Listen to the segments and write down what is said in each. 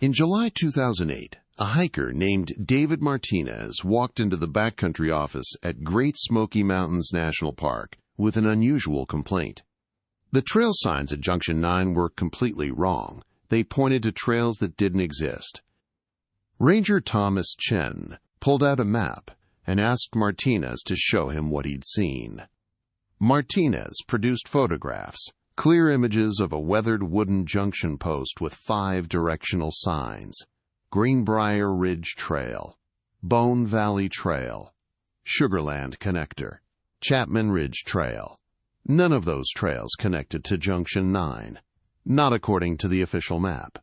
In July 2008, a hiker named David Martinez walked into the backcountry office at Great Smoky Mountains National Park with an unusual complaint. The trail signs at Junction 9 were completely wrong. They pointed to trails that didn't exist. Ranger Thomas Chen pulled out a map and asked Martinez to show him what he'd seen. Martinez produced photographs, clear images of a weathered wooden junction post with 5 directional signs: Greenbrier Ridge Trail, Bone Valley Trail, Sugarland Connector, Chapman Ridge Trail. None of those trails connected to Junction 9, not according to the official map.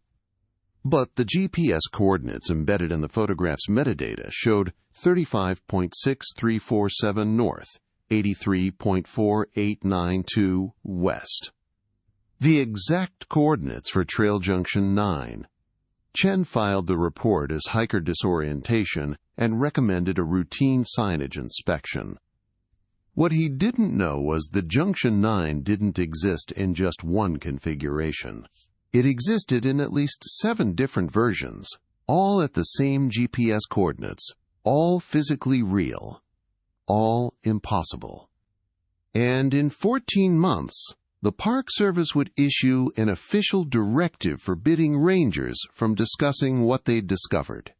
But the GPS coordinates embedded in the photograph's metadata showed 35.6347 north, 83.4892 west. The exact coordinates for Trail Junction 9. Chen filed the report as hiker disorientation and recommended a routine signage inspection. What he didn't know was that Junction 9 didn't exist in just one configuration. It existed in at least 7 different versions, all at the same GPS coordinates, all physically real, all impossible. And in 14 months, the Park Service would issue an official directive forbidding rangers from discussing what they'd discovered.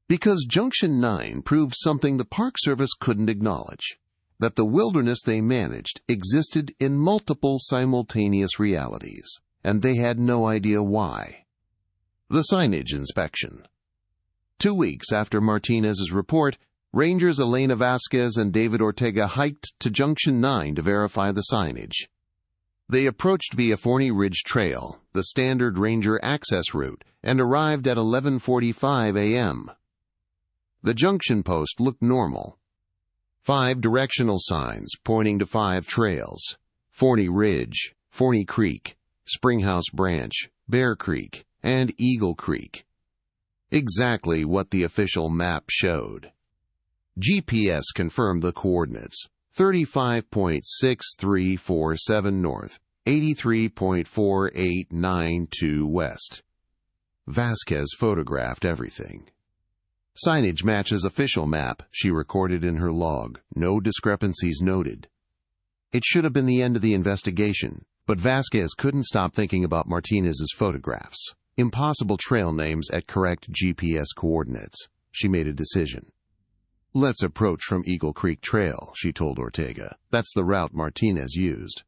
Because Junction 9 proved something the Park Service couldn't acknowledge: that the wilderness they managed existed in multiple simultaneous realities, and they had no idea why. The signage inspection. 2 weeks after Martinez's report, Rangers Elena Vasquez and David Ortega hiked to Junction 9 to verify the signage. They approached via Forney Ridge Trail, the standard ranger access route, and arrived at 11:45 a.m. The junction post looked normal. 5 directional signs pointing to 5 trails: Forney Ridge, Forney Creek, Springhouse Branch, Bear Creek, and Eagle Creek. Exactly what the official map showed. GPS confirmed the coordinates: 35.6347 north, 83.4892 west. Vasquez photographed everything. Signage matches official map, she recorded in her log. No discrepancies noted. It should have been the end of the investigation, but Vasquez couldn't stop thinking about Martinez's photographs. Impossible trail names at correct GPS coordinates. She made a decision. "Let's approach from Eagle Creek Trail," she told Ortega. "That's the route Martinez used."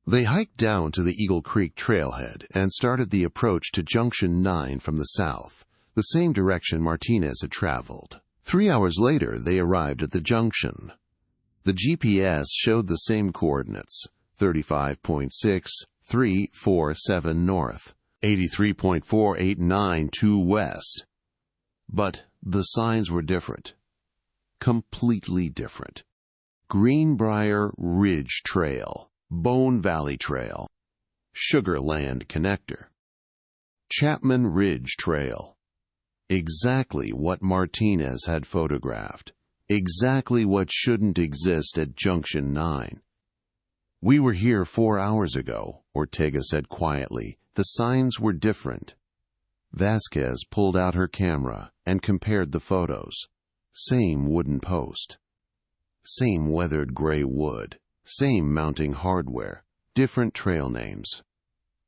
They hiked down to the Eagle Creek trailhead and started the approach to Junction 9 from the south, the same direction Martinez had traveled. 3 hours later, they arrived at the junction. The GPS showed the same coordinates: 35.6347 north, 83.4892 west. But the signs were different. Completely different. Greenbrier Ridge Trail, Bone Valley Trail, Sugarland Connector, Chapman Ridge Trail. Exactly what Martinez had photographed. Exactly what shouldn't exist at Junction 9. "We were here 4 hours ago," Ortega said quietly. "The signs were different." Vasquez pulled out her camera and compared the photos. Same wooden post. Same weathered gray wood. Same mounting hardware. Different trail names.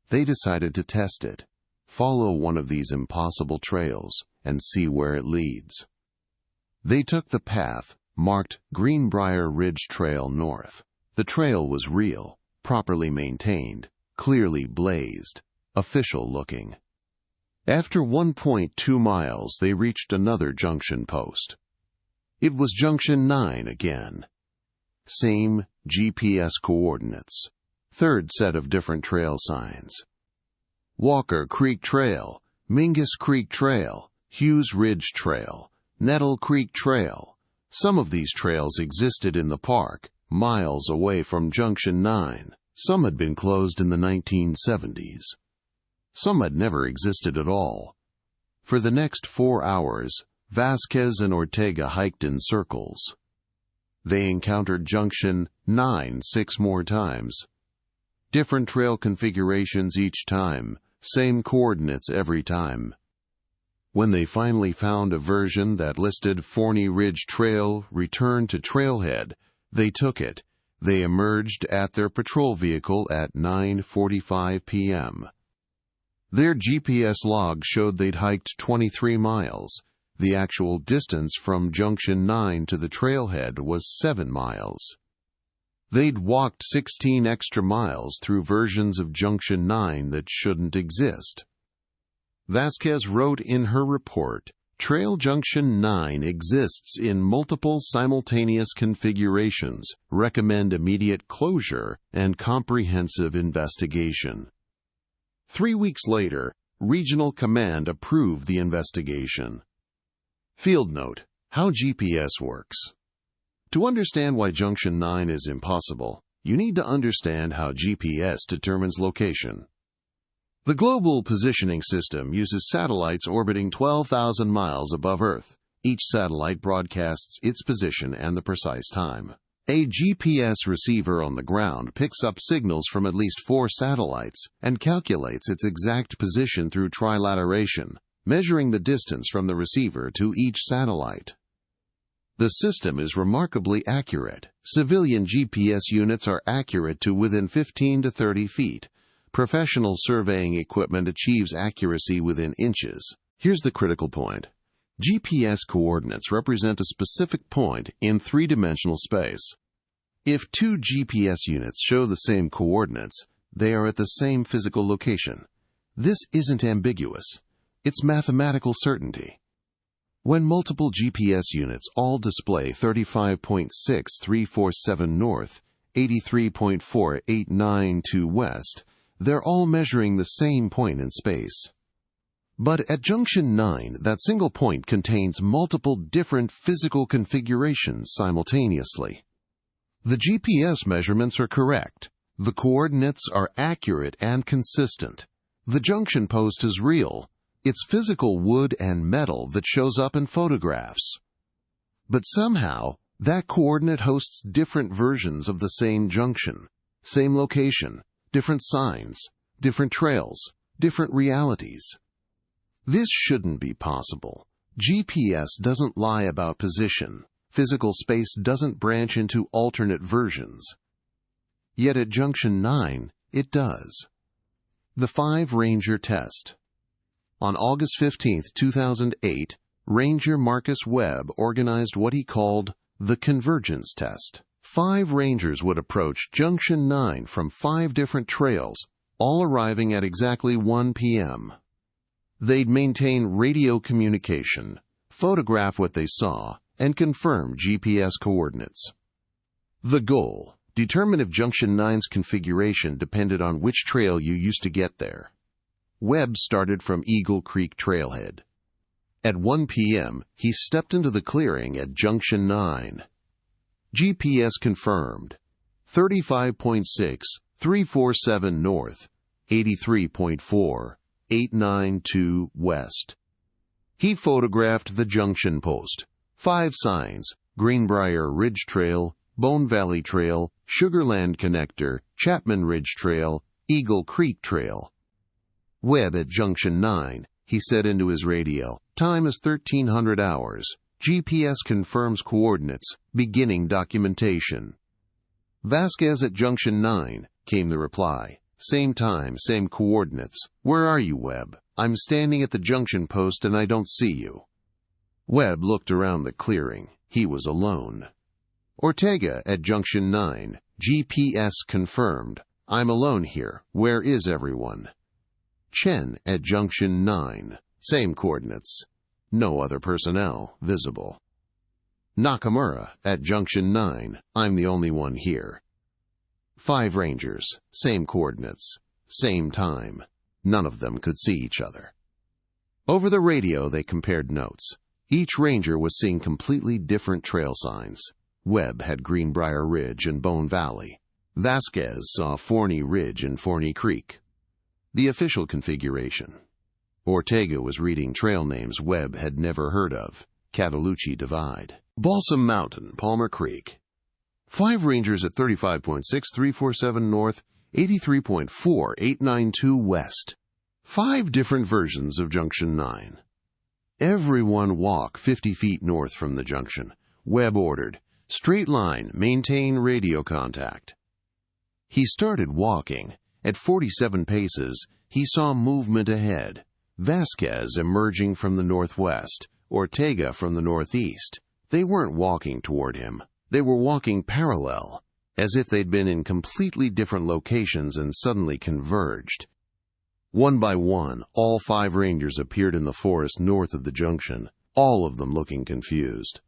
They decided to test it. Follow one of these impossible trails and see where it leads. They took the path marked Greenbrier Ridge Trail North. The trail was real, properly maintained, clearly blazed, official looking. After 1.2 miles, they reached another junction post. It was Junction 9 again. Same GPS coordinates. 3rd set of different trail signs: Walker Creek Trail, Mingus Creek Trail, Hughes Ridge Trail, Nettle Creek Trail. Some of these trails existed in the park, miles away from Junction 9. Some had been closed in the 1970s. Some had never existed at all. For the next 4 hours, Vasquez and Ortega hiked in circles. They encountered Junction 9 6 more times. Different trail configurations each time, same coordinates every time. When they finally found a version that listed Forney Ridge Trail, return to Trailhead, they took it. They emerged at their patrol vehicle at 9:45 p.m. Their GPS log showed they'd hiked 23 miles. The actual distance from Junction 9 to the trailhead was 7 miles. They'd walked 16 extra miles through versions of Junction 9 that shouldn't exist. Vasquez wrote in her report, Trail Junction 9 exists in multiple simultaneous configurations, recommend immediate closure and comprehensive investigation. 3 weeks later, Regional Command approved the investigation. Field note: how GPS works. To understand why Junction 9 is impossible, you need to understand how GPS determines location. The Global Positioning System uses satellites orbiting 12,000 miles above Earth. Each satellite broadcasts its position and the precise time. A GPS receiver on the ground picks up signals from at least 4 satellites and calculates its exact position through trilateration, measuring the distance from the receiver to each satellite. The system is remarkably accurate. Civilian GPS units are accurate to within 15 to 30 feet. Professional surveying equipment achieves accuracy within inches. Here's the critical point. GPS coordinates represent a specific point in three-dimensional space. If 2 GPS units show the same coordinates, they are at the same physical location. This isn't ambiguous. It's mathematical certainty. When multiple GPS units all display 35.6347 north, 83.4892 west, they're all measuring the same point in space. But at Junction 9, that single point contains multiple different physical configurations simultaneously. The GPS measurements are correct. The coordinates are accurate and consistent. The junction post is real. It's physical wood and metal that shows up in photographs. But somehow, that coordinate hosts different versions of the same junction, same location, different signs, different trails, different realities. This shouldn't be possible. GPS doesn't lie about position. Physical space doesn't branch into alternate versions. Yet at Junction 9, it does. The 5-Ranger Test. On August 15, 2008, Ranger Marcus Webb organized what he called the convergence test. 5 Rangers would approach Junction 9 from 5 different trails, all arriving at exactly 1 p.m. They'd maintain radio communication, photograph what they saw, and confirm GPS coordinates. The goal: determine if Junction 9's configuration depended on which trail you used to get there. Webb started from Eagle Creek Trailhead. At 1 p.m., he stepped into the clearing at Junction 9. GPS confirmed 35.6347 north, 83.4892 west. He photographed the junction post. 5 signs: Greenbrier Ridge Trail, Bone Valley Trail, Sugarland Connector, Chapman Ridge Trail, Eagle Creek Trail. Webb at Junction 9, he said into his radio, time is 1300 hours. GPS confirms coordinates, beginning documentation. Vasquez at Junction 9, came the reply. Same time, same coordinates. Where are you, Webb? I'm standing at the junction post and I don't see you. Webb looked around the clearing. He was alone. Ortega at Junction 9, GPS confirmed. I'm alone here. Where is everyone? Chen at Junction 9, same coordinates. No other personnel visible. Nakamura at Junction 9, I'm the only one here. 5 Rangers, same coordinates, same time. None of them could see each other. Over the radio they compared notes. Each Ranger was seeing completely different trail signs. Webb had Greenbrier Ridge and Bone Valley. Vasquez saw Forney Ridge and Forney Creek. The official configuration. Ortega was reading trail names Webb had never heard of. Cataloochee Divide, Balsam Mountain, Palmer Creek. 5 Rangers at 35.6347 north, 83.4892 west. 5 different versions of Junction 9. Everyone walk 50 feet north from the junction. Webb ordered, "Straight line, maintain radio contact." He started walking. At 47 paces, he saw movement ahead. Vasquez emerging from the northwest, Ortega from the northeast. They weren't walking toward him. They were walking parallel, as if they'd been in completely different locations and suddenly converged. One by one, all 5 rangers appeared in the forest north of the junction, all of them looking confused.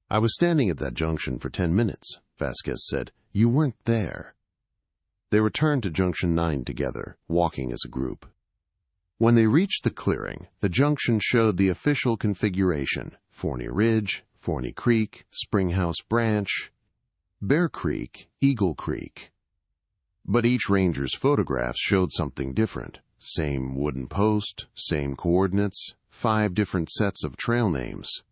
"I was standing at that junction for 10 minutes, Vasquez said. "You weren't there." They returned to Junction 9 together, walking as a group. When they reached the clearing, the junction showed the official configuration: Forney Ridge, Forney Creek, Springhouse Branch, Bear Creek, Eagle Creek. But each ranger's photographs showed something different. Same wooden post, same coordinates, 5 different sets of trail names.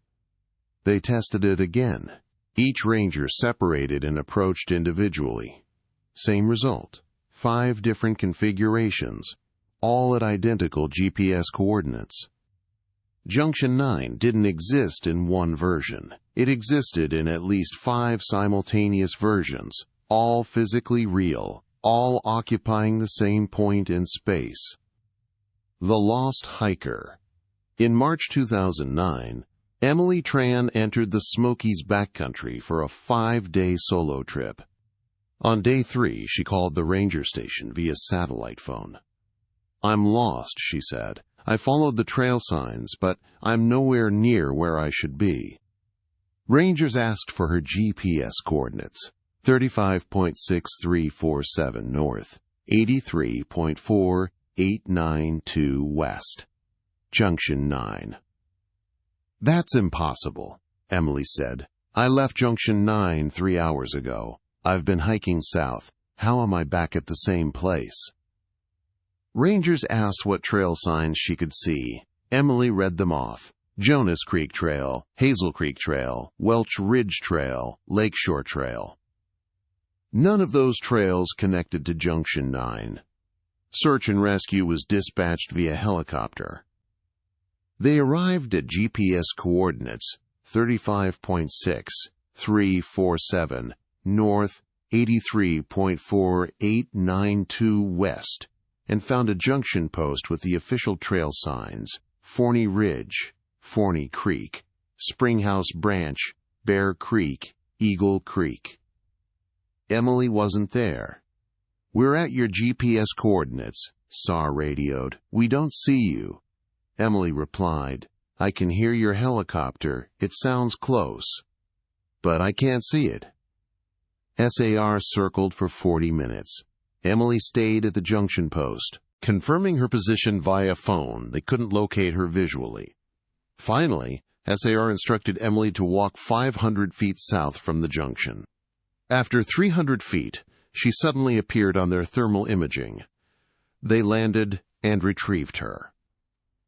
They tested it again. Each ranger separated and approached individually. Same result. 5 different configurations, all at identical GPS coordinates. Junction 9 didn't exist in one version. It existed in at least 5 simultaneous versions, all physically real, all occupying the same point in space. The Lost Hiker. In March 2009, Emily Tran entered the Smokies backcountry for a 5-day solo trip. On day 3, she called the ranger station via satellite phone. "I'm lost," she said. "I followed the trail signs, but I'm nowhere near where I should be." Rangers asked for her GPS coordinates: 35.6347 north, 83.4892 west. Junction 9. "That's impossible," Emily said. "I left Junction 9 3 hours ago. I've been hiking south. How am I back at the same place?" Rangers asked what trail signs she could see. Emily read them off: Jonas Creek Trail, Hazel Creek Trail, Welch Ridge Trail, Lakeshore Trail. None of those trails connected to Junction 9. Search and rescue was dispatched via helicopter. They arrived at GPS coordinates 35.6347 north, 83.4892 west, and found a junction post with the official trail signs: Forney Ridge, Forney Creek, Springhouse Branch, Bear Creek, Eagle Creek. Emily wasn't there. "We're at your GPS coordinates," SAR radioed. "We don't see you." Emily replied, "I can hear your helicopter. It sounds close, but I can't see it." SAR circled for 40 minutes. Emily stayed at the junction post, confirming her position via phone. They couldn't locate her visually. Finally, SAR instructed Emily to walk 500 feet south from the junction. After 300 feet, she suddenly appeared on their thermal imaging. They landed and retrieved her.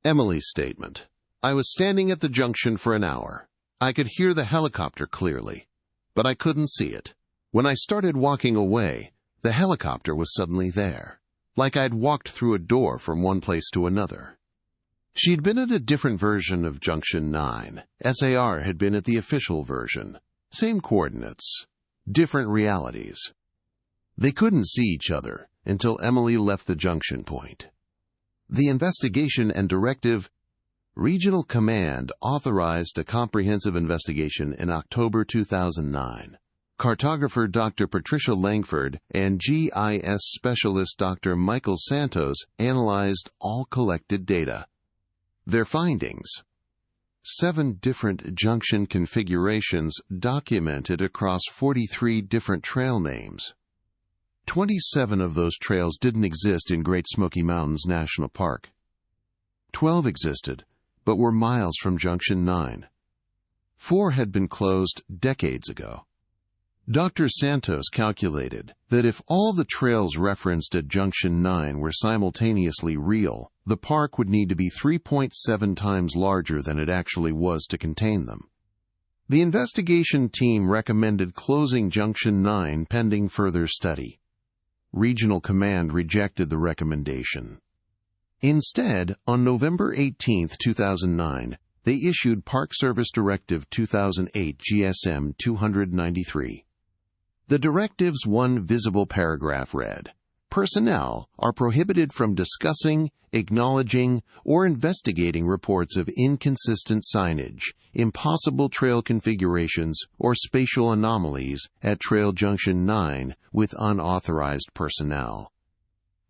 Emily's statement: "I was standing at the junction for an hour. I could hear the helicopter clearly, but I couldn't see it. When I started walking away, the helicopter was suddenly there, like I'd walked through a door from one place to another." She'd been at a different version of Junction 9. SAR had been at the official version. Same coordinates, different realities. They couldn't see each other until Emily left the junction point. The investigation and Directive Regional Command authorized a comprehensive investigation in October 2009. Cartographer Dr. Patricia Langford and GIS specialist Dr. Michael Santos analyzed all collected data. Their findings: 7 different junction configurations documented across 43 different trail names. 27 of those trails didn't exist in Great Smoky Mountains National Park. 12 existed, but were miles from Junction 9. 4 had been closed decades ago. Dr. Santos calculated that if all the trails referenced at Junction 9 were simultaneously real, the park would need to be 3.7 times larger than it actually was to contain them. The investigation team recommended closing Junction 9 pending further study. Regional Command rejected the recommendation. Instead, on November 18, 2009, they issued Park Service Directive 2008 GSM 293. The directive's one visible paragraph read, "Personnel are prohibited from discussing, acknowledging, or investigating reports of inconsistent signage, impossible trail configurations, or spatial anomalies at Trail Junction 9 with unauthorized personnel.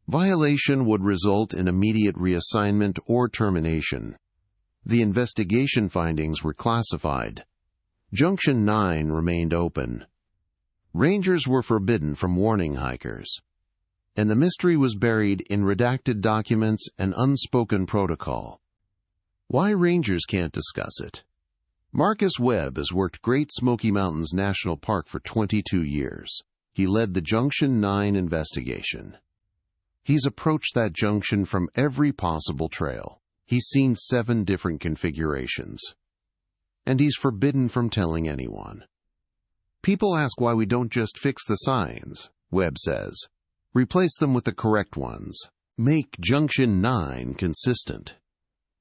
Violation would result in immediate reassignment or termination." The investigation findings were classified. Junction 9 remained open. Rangers were forbidden from warning hikers. And the mystery was buried in redacted documents and unspoken protocol. Why rangers can't discuss it? Marcus Webb has worked Great Smoky Mountains National Park for 22 years. He led the Junction 9 investigation. He's approached that junction from every possible trail. He's seen 7 different configurations. And he's forbidden from telling anyone. People ask why we don't just fix the signs, Webb says. Replace them with the correct ones. Make Junction 9 consistent.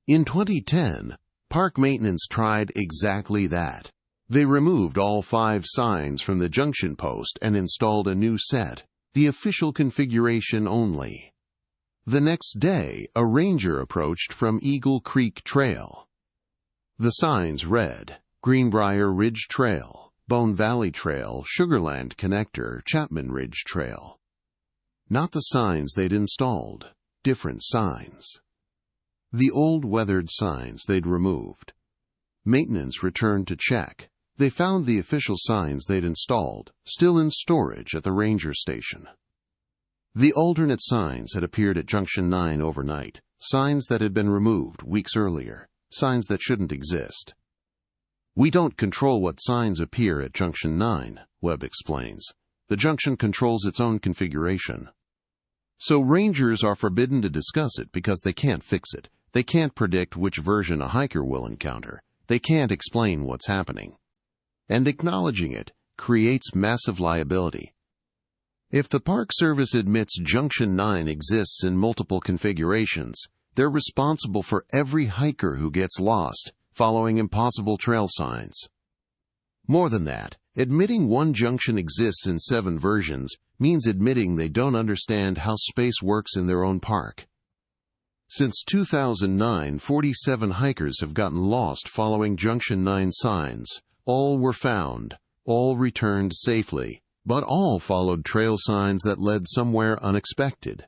In 2010, Park Maintenance tried exactly that. They removed all 5 signs from the junction post and installed a new set, the official configuration only. The next day, a ranger approached from Eagle Creek Trail. The signs read, Greenbrier Ridge Trail, Bone Valley Trail, Sugarland Connector, Chapman Ridge Trail. Not the signs they'd installed, different signs. The old weathered signs they'd removed. Maintenance returned to check. They found the official signs they'd installed, still in storage at the ranger station. The alternate signs had appeared at Junction 9 overnight, signs that had been removed weeks earlier, signs that shouldn't exist. We don't control what signs appear at Junction 9, Webb explains. The junction controls its own configuration. So rangers are forbidden to discuss it because they can't fix it. They can't predict which version a hiker will encounter. They can't explain what's happening. And acknowledging it creates massive liability. If the Park Service admits Junction 9 exists in multiple configurations, they're responsible for every hiker who gets lost following impossible trail signs. More than that, admitting one junction exists in 7 versions means admitting they don't understand how space works in their own park. Since 2009, 47 hikers have gotten lost following Junction 9 signs. All were found, all returned safely, but all followed trail signs that led somewhere unexpected.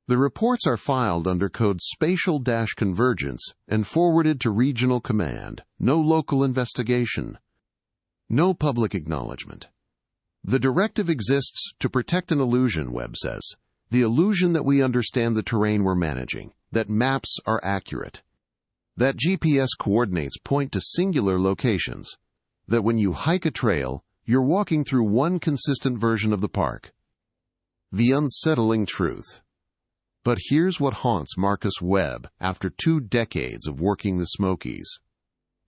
The reports are filed under code spatial-convergence and forwarded to regional command. No local investigation. No public acknowledgement. The directive exists to protect an illusion, Webb says. The illusion that we understand the terrain we're managing, that maps are accurate, that GPS coordinates point to singular locations, that when you hike a trail, you're walking through one consistent version of the park. The unsettling truth. But here's what haunts Marcus Webb after 2 decades of working the Smokies.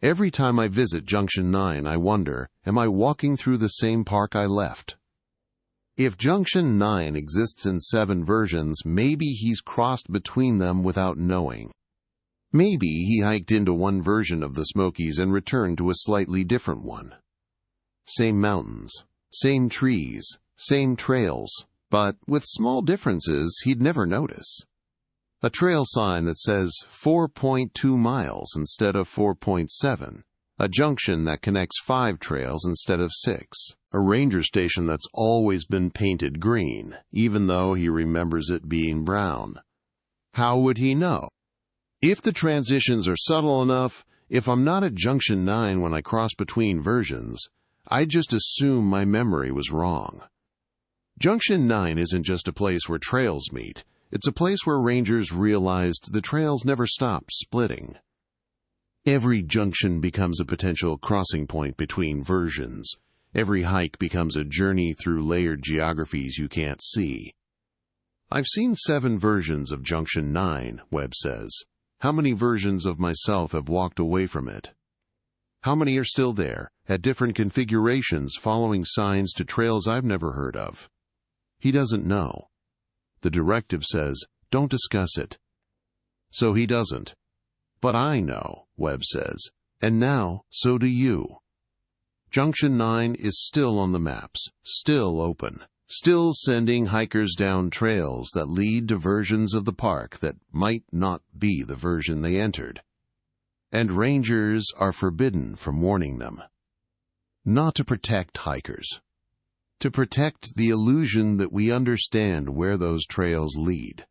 Every time I visit Junction 9, I wonder, am I walking through the same park I left? If Junction 9 exists in 7 versions, maybe he's crossed between them without knowing. Maybe he hiked into one version of the Smokies and returned to a slightly different one. Same mountains, same trees, same trails, but with small differences he'd never notice. A trail sign that says 4.2 miles instead of 4.7. A junction that connects 5 trails instead of 6. A ranger station that's always been painted green, even though he remembers it being brown. How would he know? If the transitions are subtle enough, if I'm not at Junction 9 when I cross between versions, I just assume my memory was wrong. Junction 9 isn't just a place where trails meet. It's a place where rangers realized the trails never stopped splitting. Every junction becomes a potential crossing point between versions. Every hike becomes a journey through layered geographies you can't see. I've seen 7 versions of Junction 9, Webb says. How many versions of myself have walked away from it? How many are still there, at different configurations following signs to trails I've never heard of? He doesn't know. The directive says, don't discuss it. So he doesn't. But I know. Webb says, and now so do you. Junction 9 is still on the maps, still open, still sending hikers down trails that lead to versions of the park that might not be the version they entered. And rangers are forbidden from warning them. Not to protect hikers, to protect the illusion that we understand where those trails lead.